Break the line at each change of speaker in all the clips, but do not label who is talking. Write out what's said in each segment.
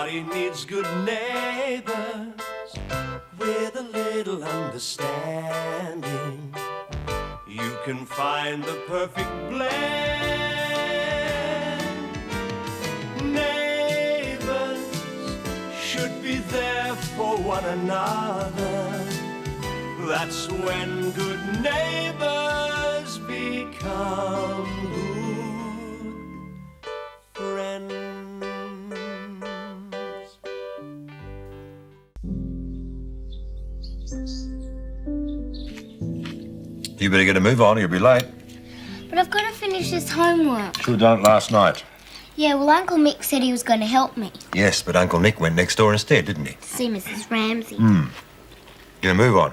Everybody needs good neighbors with a little understanding. You can find the perfect blend. Neighbors should be there for one another. That's when good neighbors become good friends.
You better get a move on or you'll be late.
But I've got to finish this homework.
Should have done it last night.
Yeah, well, Uncle Mick said he was going to help me.
Yes, but Uncle Nick went next door instead, didn't he?
To see Mrs. Ramsay.
Get a move on.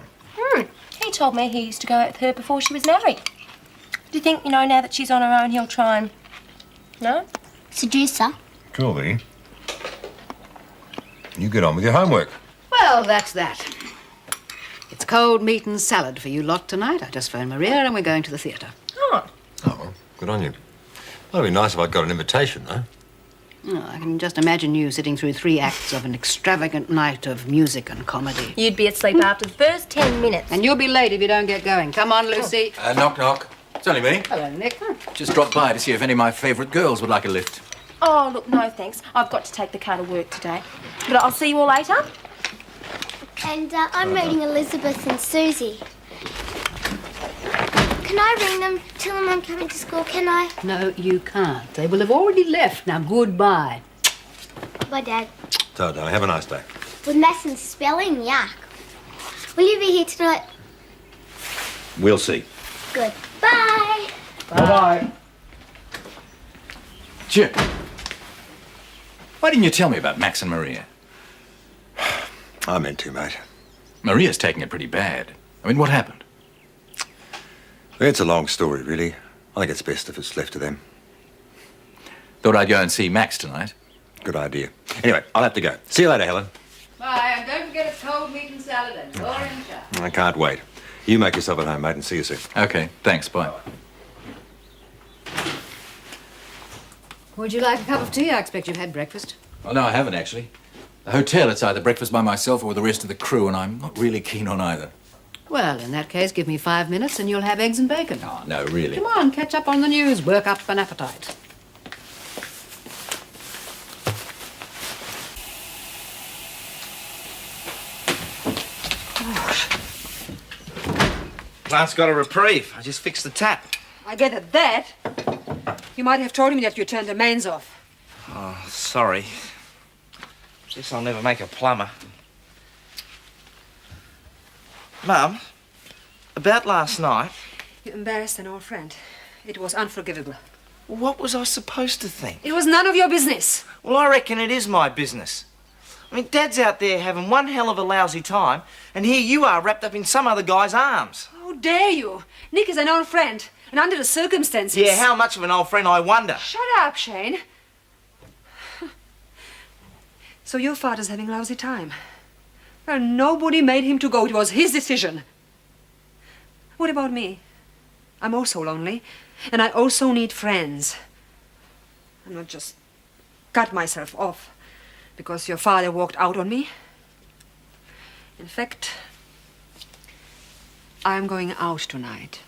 He told me he used to go out with her before she was married. Do you think, now that she's on her own, he'll try and... No?
Seduce her.
Cool, Vikki. You get on with your homework.
Well, that's that. It's cold meat and salad for you lot tonight. I just phoned Maria and we're going to the theatre.
Oh.
Oh, well, good on you. Well, it'd be nice if I'd got an invitation, though.
Oh, I can just imagine you sitting through 3 acts of an extravagant night of music and comedy.
You'd be asleep after the first 10 minutes.
And you'll be late if you don't get going. Come on, Lucy.
Knock, knock. It's only me.
Hello, Nick.
Just dropped by to see if any of my favourite girls would like a lift.
Oh, look, no thanks. I've got to take the car to work today. But I'll see you all later.
And I'm reading Elizabeth and Susie. Can I ring them, tell them I'm coming to school, can I?
No, you can't. They will have already left. Now, goodbye.
Bye, Dad.
So, darling, have a nice day.
With maths and spelling, yuck. Will you be here tonight?
We'll see.
Good. Bye.
Bye-bye.
Jim, why didn't you tell me about Max and Maria?
I meant to, mate.
Maria's taking it pretty bad. I mean, what happened?
It's a long story, really. I think it's best if it's left to them.
Thought I'd go and see Max tonight.
Good idea. Anyway, I'll have to go. See you later, Helen.
Bye, and don't forget it's cold meat and salad and orange.
I can't wait. You make yourself at home, mate, and see you soon.
Okay, thanks, bye.
Would you like a cup of tea? I expect you've had breakfast.
Well, no, I haven't, actually. The hotel, it's either breakfast by myself or with the rest of the crew, and I'm not really keen on either.
Well, in that case, give me 5 minutes and you'll have eggs and bacon.
Oh, no, really.
Come on, catch up on the news, work up an appetite.
Plant's got a reprieve. I just fixed the tap.
I get at that. You might have told me that you turned the mains off.
Oh, sorry. Guess I'll never make a plumber. Mum, about last night,
You embarrassed an old friend. It was unforgivable.
what was I supposed to think?
It was none of your business.
Well, I reckon it is my business. I mean, Dad's out there having one hell of a lousy time, and here you are wrapped up in some other guy's arms.
How dare you? Nick is an old friend, and under the circumstances...
Yeah, how much of an old friend, I wonder.
Shut up, Shane. So your father's having a lousy time. Well, nobody made him to go. It was his decision. What about me? I'm also lonely, and I also need friends. I'm not just cut myself off because your father walked out on me. In fact, I'm going out tonight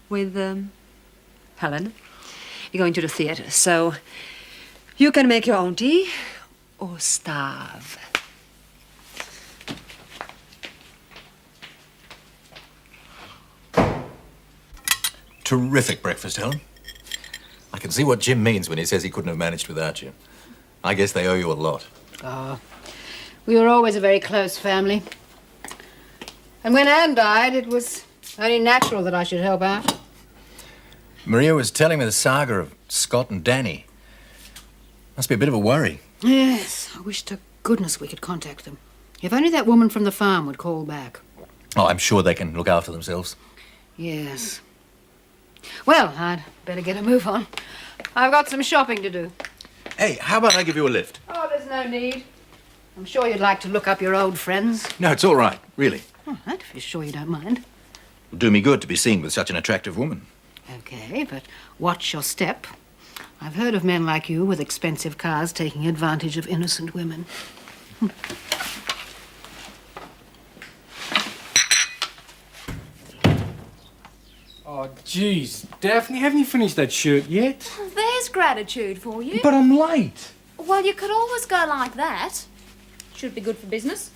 with Helen. We're going to the theatre, so you can make your own tea or starve.
Terrific breakfast, Helen. I can see what Jim means when he says he couldn't have managed without you. I guess they owe you a lot.
We were always a very close family. And when Anne died, it was only natural that I should help out.
Maria was telling me the saga of Scott and Danny. Must be a bit of a worry.
Yes, I wish to goodness we could contact them. If only that woman from the farm would call back.
Oh, I'm sure they can look after themselves.
Yes. Well, I'd better get a move on. I've got some shopping to do.
Hey, how about I give you a lift?
Oh, there's no need. I'm sure you'd like to look up your old friends.
No, it's all right, really.
All right, if you're sure you don't mind.
It'll do me good to be seen with such an attractive woman.
Okay, but watch your step. I've heard of men like you with expensive cars taking advantage of innocent women.
Oh, jeez. Daphne, haven't you finished that shirt yet?
There's gratitude for you.
But I'm late.
Well, you could always go like that. Should be good for business.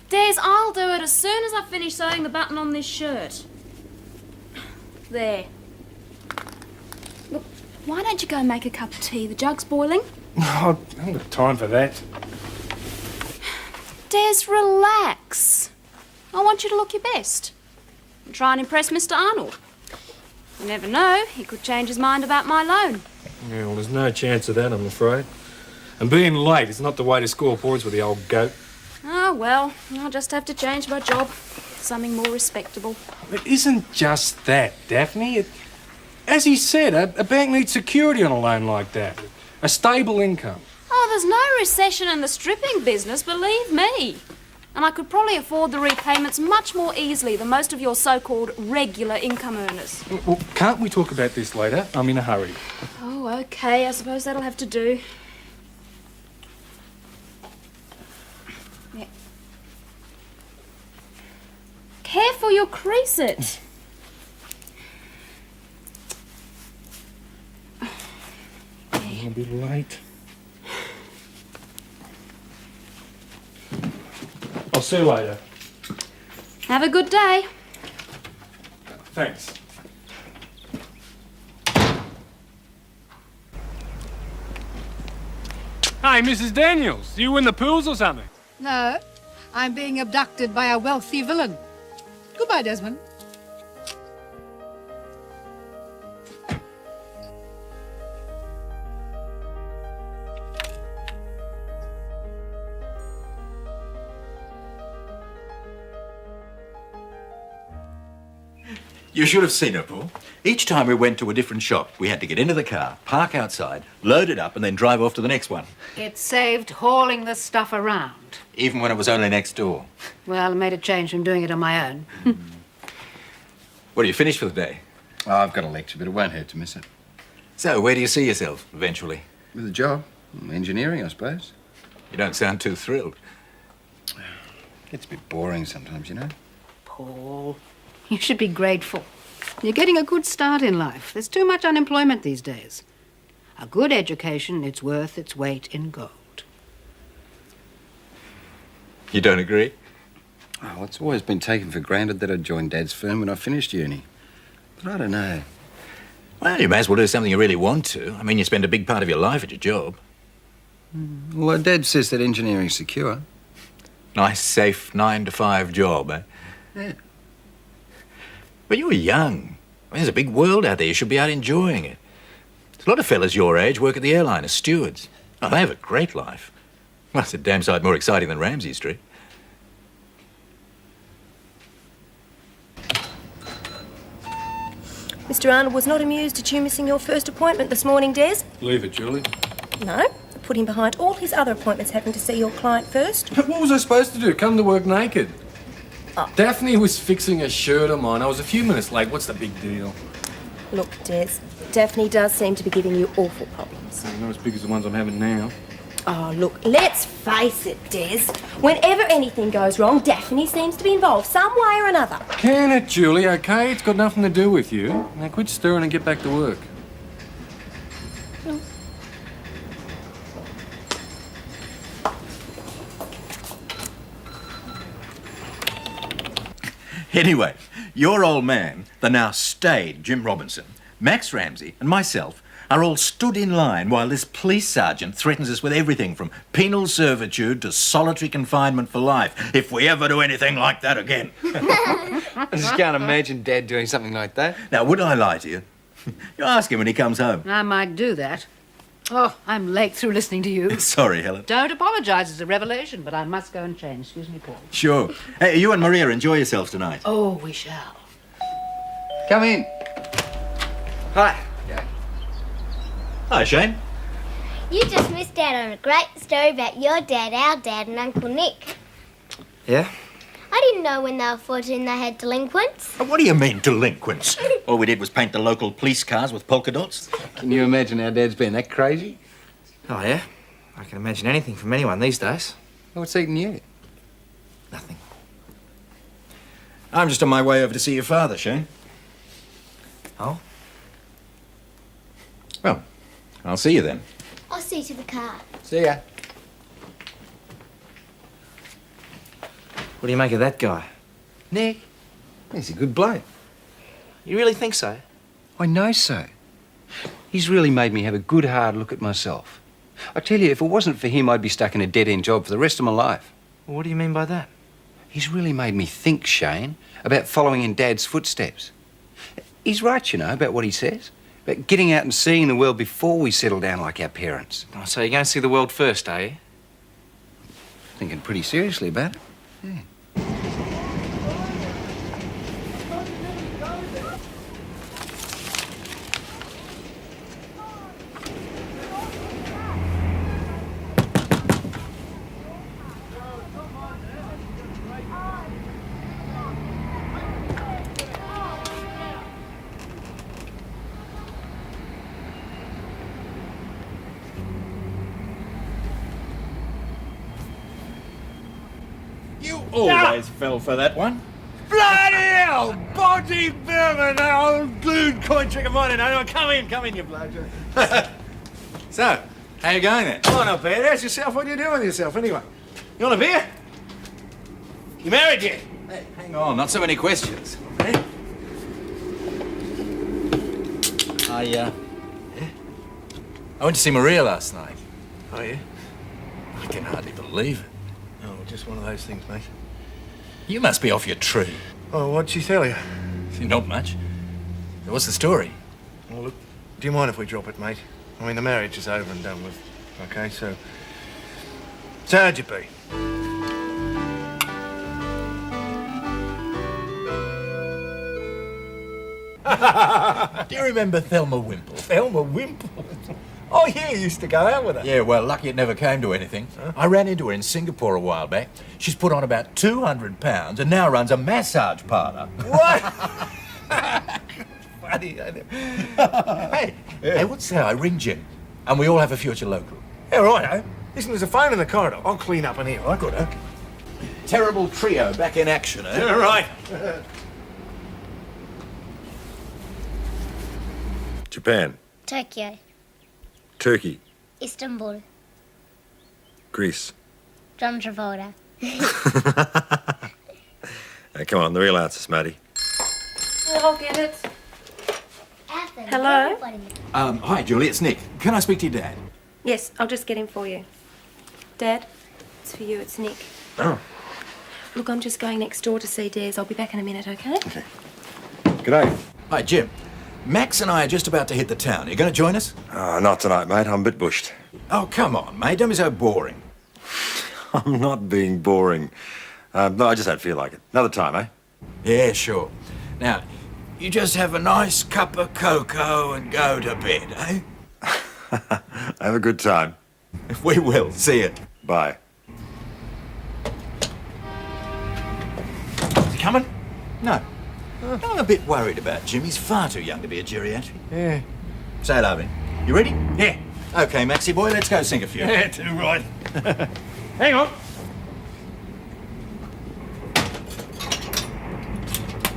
Des, I'll do it as soon as I finish sewing the button on this shirt. There. Look, why don't you go make a cup of tea? The jug's boiling.
Oh, I haven't got time for that.
Des, relax. I want you to look your best. And try and impress Mr. Arnold. You never know, he could change his mind about my loan.
Yeah, well, there's no chance of that, I'm afraid. And being late is not the way to score points with the old goat.
Oh, well, I'll just have to change my job. Something more respectable.
It isn't just that, Daphne. As he said, a bank needs security on a loan like that. A stable income.
Oh, there's no recession in the stripping business, believe me. And I could probably afford the repayments much more easily than most of your so-called regular income earners.
Well, can't we talk about this later? I'm in a hurry.
Oh, okay, I suppose that'll have to do. Yeah. Careful, you'll crease it.
I'll be late. I'll see you later.
Have a good day.
Thanks. Hey, Mrs. Daniels, you in the pools or something?
No, I'm being abducted by a wealthy villain. Goodbye, Desmond.
You should have seen her, Paul. Each time we went to a different shop, we had to get into the car, park outside, load it up, and then drive off to the next one.
It saved hauling the stuff around.
Even when it was only next door.
Well, I made a change from doing it on my own.
What, are you finished for the day?
Oh, I've got a lecture, but it won't hurt to miss it.
So, where do you see yourself, eventually?
With a job. Engineering, I suppose.
You don't sound too thrilled.
Gets a bit boring sometimes, you know.
Paul, you should be grateful. You're getting a good start in life. There's too much unemployment these days. A good education, it's worth its weight in gold.
You don't agree?
Oh, it's always been taken for granted that I'd join Dad's firm when I finished uni. But I don't know.
Well, you may as well do something you really want to. I mean, you spend a big part of your life at your job.
Well, Dad says that engineering's secure.
Nice, safe 9-to-5 job, eh?
Yeah.
But you're young. I mean, there's a big world out there. You should be out enjoying it. There's a lot of fellas your age work at the airline as stewards. Oh, they have a great life. Well, it's a damn sight more exciting than Ramsay Street.
Mr. Arnold was not amused at you missing your first appointment this morning, Des.
Leave it, Julie.
No, put him behind all his other appointments having to see your client first.
What was I supposed to do? Come to work naked? Oh. Daphne was fixing a shirt of mine. I was a few minutes late. What's the big deal?
Look, Des, Daphne does seem to be giving you awful problems.
Not as big as the ones I'm having now.
Oh, look, let's face it, Des. Whenever anything goes wrong, Daphne seems to be involved some way or another.
Can it, Julie, okay? It's got nothing to do with you. Now quit stirring and get back to work.
No.
Anyway, your old man, the now staid Jim Robinson, Max Ramsay, and myself are all stood in line while this police sergeant threatens us with everything from penal servitude to solitary confinement for life if we ever do anything like that again.
I just can't imagine Dad doing something like that.
Now, would I lie to you? You ask him when he comes home.
I might do that. Oh, I'm late through listening to you.
Sorry, Helen.
Don't apologise, it's a revelation, but I must go and change. Excuse me, Paul.
Sure. Hey, you and Maria enjoy yourselves tonight.
Oh, we shall.
Come in.
Hi. Hi, Shane.
You just missed out on a great story about your dad, our dad, and Uncle Nick.
Yeah?
I didn't know when they were 14 they had delinquents.
What do you mean, delinquents? All we did was paint the local police cars with polka dots.
Can you imagine our dad's been that crazy?
Oh, yeah? I can imagine anything from anyone these days.
What's eating you?
Nothing. I'm just on my way over to see your father, Shane.
Oh?
Well, I'll see you then.
I'll see you to the car.
See ya.
What do you make of that guy?
Nick? He's a good bloke.
You really think so?
I know so. He's really made me have a good hard look at myself. I tell you, if it wasn't for him, I'd be stuck in a dead-end job for the rest of my life.
Well, what do you mean by that?
He's really made me think, Shane, about following in Dad's footsteps. He's right, you know, about what he says. About getting out and seeing the world before we settle down like our parents.
Oh, so you're going to see the world first, are you?
Thinking pretty seriously about it. Yeah.
You always fell for that one.
Bloody hell! Body Burman, that old glued coin trick of mine. Come in, you bloke.
So, how you going then?
Oh, not bad. How's yourself? What are you doing with yourself, anyway? You want a beer? You married yet?
Hey, hang on, not so many questions.
Eh?
I went to see Maria last night.
Oh, yeah?
I can hardly believe it.
Oh, just one of those things, mate.
You must be off your tree.
Oh, what'd she tell you?
Not much. What's the story?
Well, look, do you mind if we drop it, mate? I mean, the marriage is over and done with, okay? So how'd you be?
Do you remember Thelma Wimple?
Thelma Wimple? Oh, yeah, you used to go out with her.
Yeah, well, lucky it never came to anything.
Huh?
I ran into her in Singapore a while back. She's put on about 200 pounds and now runs a massage parlour.
What? Funny, ain't it?
Hey, what's that? I ring Jim and we all have a future local.
Yeah, right, Listen, there's a phone in the corridor. I'll clean up in here, right?
Good, eh? Terrible trio back in action, eh?
Yeah, right.
Japan,
Tokyo.
Turkey,
Istanbul.
Greece.
John Travolta.
Come on, the real answer's Maddie.
I'll get it.
Athens.
Hello?
Everybody.
Hi, Julie, it's Nick. Can I speak to your dad?
Yes, I'll just get him for you. Dad, it's for you, it's Nick.
Oh.
Look, I'm just going next door to see Des. I'll be back in a minute, okay?
Okay. G'day.
Hi, Jim. Max and I are just about to hit the town. You going to join us?
Oh, not tonight, mate. I'm a bit bushed.
Oh, come on, mate. Don't be so boring.
I'm not being boring. No, I just don't feel like it. Another time, eh?
Yeah, sure. Now, you just have a nice cup of cocoa and go to bed, eh?
Have a good time.
We will. See you.
Bye.
Is he coming? No. I'm a bit worried about Jim. He's far too young to be a geriatric.
Yeah.
Say hello, then. You ready?
Yeah.
Okay, Maxie boy, let's go sing a few.
Yeah, too right. Hang on.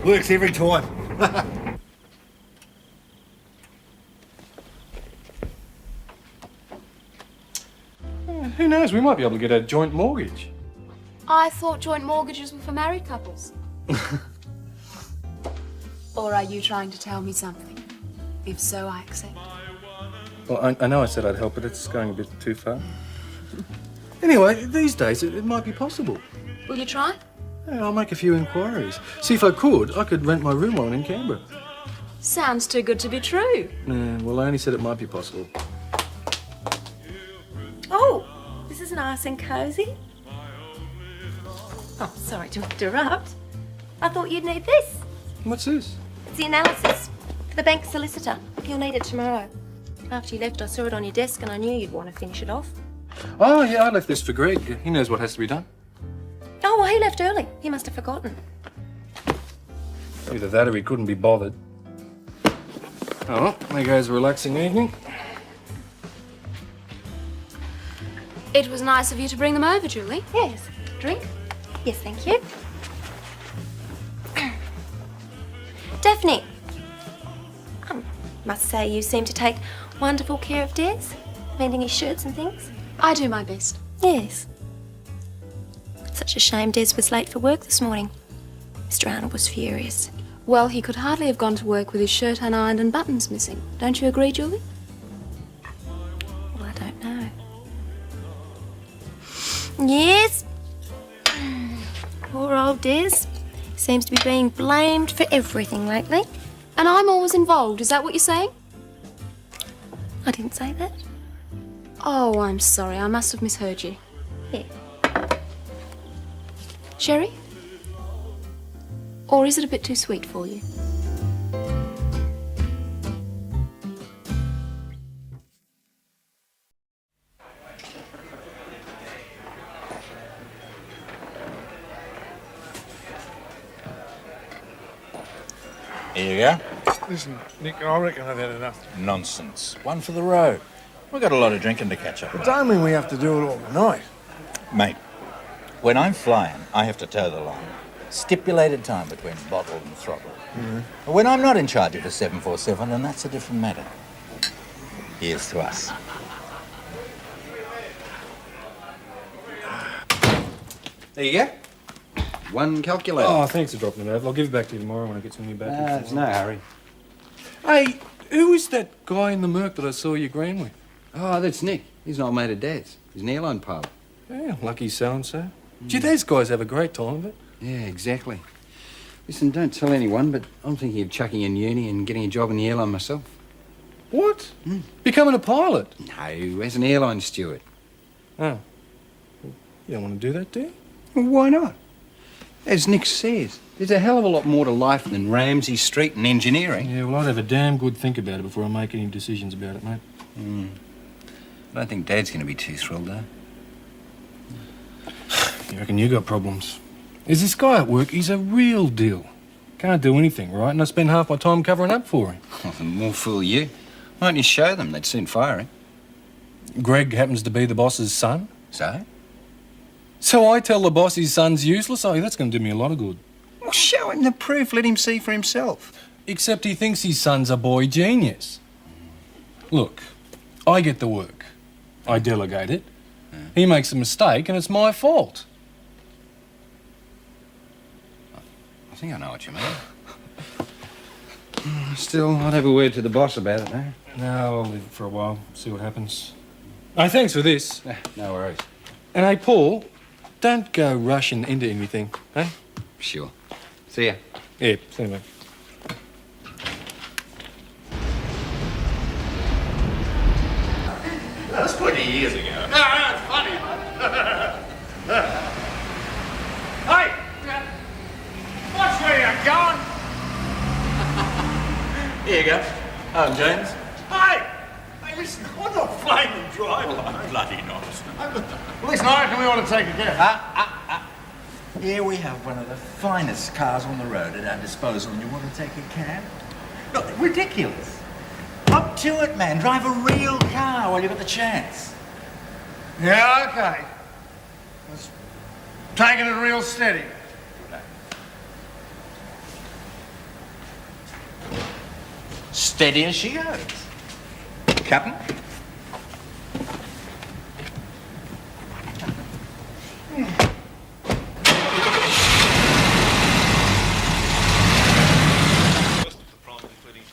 Works every time.
Who knows? We might be able to get a joint mortgage.
I thought joint mortgages were for married couples. Or are you trying to tell me something? If so, I accept.
Well, I know I said I'd help, but it's going a bit too far. Anyway, these days it might be possible.
Will you try?
Yeah, I'll make a few inquiries. See, if I could rent my room while I'm in Canberra.
Sounds too good to be true.
Well, I only said it might be possible.
Oh, this is nice and cosy. Oh, sorry to interrupt. I thought you'd need this.
What's this?
It's the analysis for the bank solicitor. You'll need it tomorrow. After you left, I saw it on your desk and I knew you'd want to finish it off.
Oh, yeah, I left this for Greg. He knows what has to be done.
Oh, Oh, well, he left early. He must have forgotten.
Either that or he couldn't be bothered. Oh, well, there goes a relaxing evening.
It was nice of you to bring them over, Julie.
Yes. Drink? Yes, thank you. Daphne. Must say you seem to take wonderful care of Des, mending his shirts and things.
I do my best.
Yes. Such a shame Des was late for work this morning. Mr. Arnold was furious.
Well, he could hardly have gone to work with his shirt unironed and buttons missing. Don't you agree, Julie?
Well, I don't know. Yes. Poor old Des. Seems to be being blamed for everything lately.
And I'm always involved, is that what you're saying?
I didn't say that.
Oh, I'm sorry, I must have misheard you.
Yeah.
Sherry? Or is it a bit too sweet for you?
Here you go.
Listen, Nick, I reckon I've had enough.
Nonsense. One for the road. We've got a lot of drinking to catch up
It
on.
don't mean we have to do it all tonight.
Mate, when I'm flying, I have to toe the line. Stipulated time between bottle and throttle. But when I'm not in charge of a 747, then that's a different matter. Here's to us.
There you go. One calculator.
Oh, thanks for dropping it over. I'll give it back to you tomorrow when I get some new batteries.
There's no hurry.
Hey, who is that guy in the Merc that I saw you green with?
Oh, that's Nick. He's an old mate of Dad's. He's an airline pilot.
Yeah, lucky so-and-so. Gee, those guys have a great time of it.
Yeah, exactly. Listen, don't tell anyone, but I'm thinking of chucking in uni and getting a job in the airline myself.
What? Becoming a pilot?
No, as an airline steward.
Oh. You don't want to do that, do you?
Well, why not? As Nick says, there's a hell of a lot more to life than Ramsay Street and engineering.
Yeah, well, I'd have a damn good think about it before I make any decisions about it, mate.
I don't think Dad's going to be too thrilled, though.
You reckon you got problems? There's this guy at work, he's a real deal. Can't do anything, right? And I spend half my time covering up for him.
Well, the more fool you. Why don't you show them? They'd soon fire him.
Greg happens to be the boss's son.
So?
So I tell the boss his son's useless? Oh, that's going to do me a lot of good.
Well, show him the proof. Let him see for himself.
Except he thinks his son's a boy genius. Look, I get the work. I delegate it. He makes a mistake and it's my fault.
I think I know what you mean. Still, I'd have a word to the boss about it, no?
No, I'll leave it for a while, see what happens. Hey, thanks for this.
No worries.
And hey, Paul, don't go rushing into anything, eh?
Sure. See ya.
Yeah, see you, mate.
That was 20 years ago.
It's funny. Hey! Watch where you're going.
Here you go. James.
Hey! Hey, listen, I'm not flaming driver.
Bloody not.
Listen, I reckon we ought to take a guess.
Here we have one of the finest cars on the road at our disposal, and you want to take a cab? Look, ridiculous. Up to it, man. Drive a real car while you've got the chance.
Yeah, okay. Let's taking it real steady.
Steady as she goes. Captain?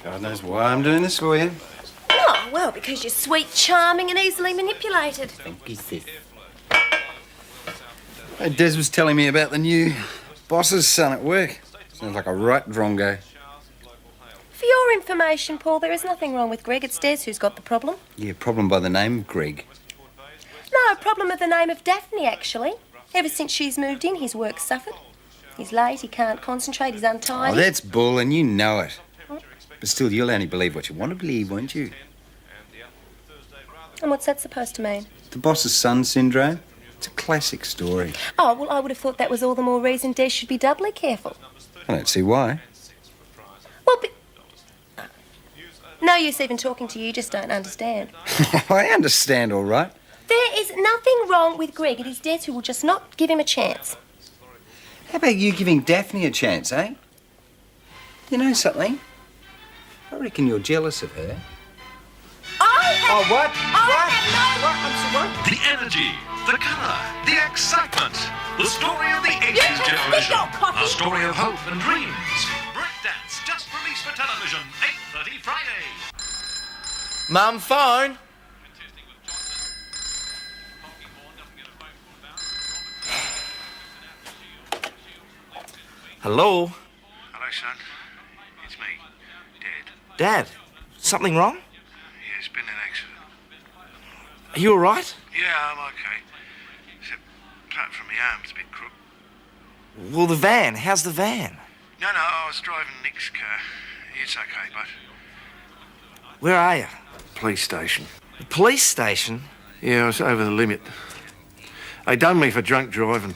God knows why I'm doing this for you.
Oh, well, because you're sweet, charming and easily manipulated.
Thank you, sis. Des was telling me about the new boss's son at work. Sounds like a right drongo.
For your information, Paul, there is nothing wrong with Greg. It's Des who's got the problem.
Yeah, problem by the name of Greg.
No, a problem with the name of Daphne, actually. Ever since she's moved in, his work's suffered. He's late, he can't concentrate, he's untidy.
Oh, that's bull, and you know it. But still, you'll only believe what you want to believe, won't you?
And what's that supposed to mean?
The boss's son syndrome. It's a classic story.
Oh, well, I would have thought that was all the more reason Des should be doubly careful.
I don't see why.
Well, no use even talking to you, just don't understand.
I understand, all right.
There is nothing wrong with Greg. It is Des who will just not give him a chance.
How about you giving Daphne a chance, eh? You know something? I reckon you're jealous of her.
What?
The energy, the colour, the excitement. The story of the 80s generation. A story of hope and dreams. Breakdance, just released for television, 8:30 Friday.
Mum, phone. Hello?
Hello, son. It's me, Dad.
Dad, something wrong?
Yeah, it's been an accident.
Are you all right?
Yeah, I'm okay. Except, apart from my arm's a bit crook.
Well, the van. How's the van?
No, I was driving Nick's car. It's okay, but...
Where are you?
Police station.
The police station?
Yeah, I was over the limit. They done me for drunk driving.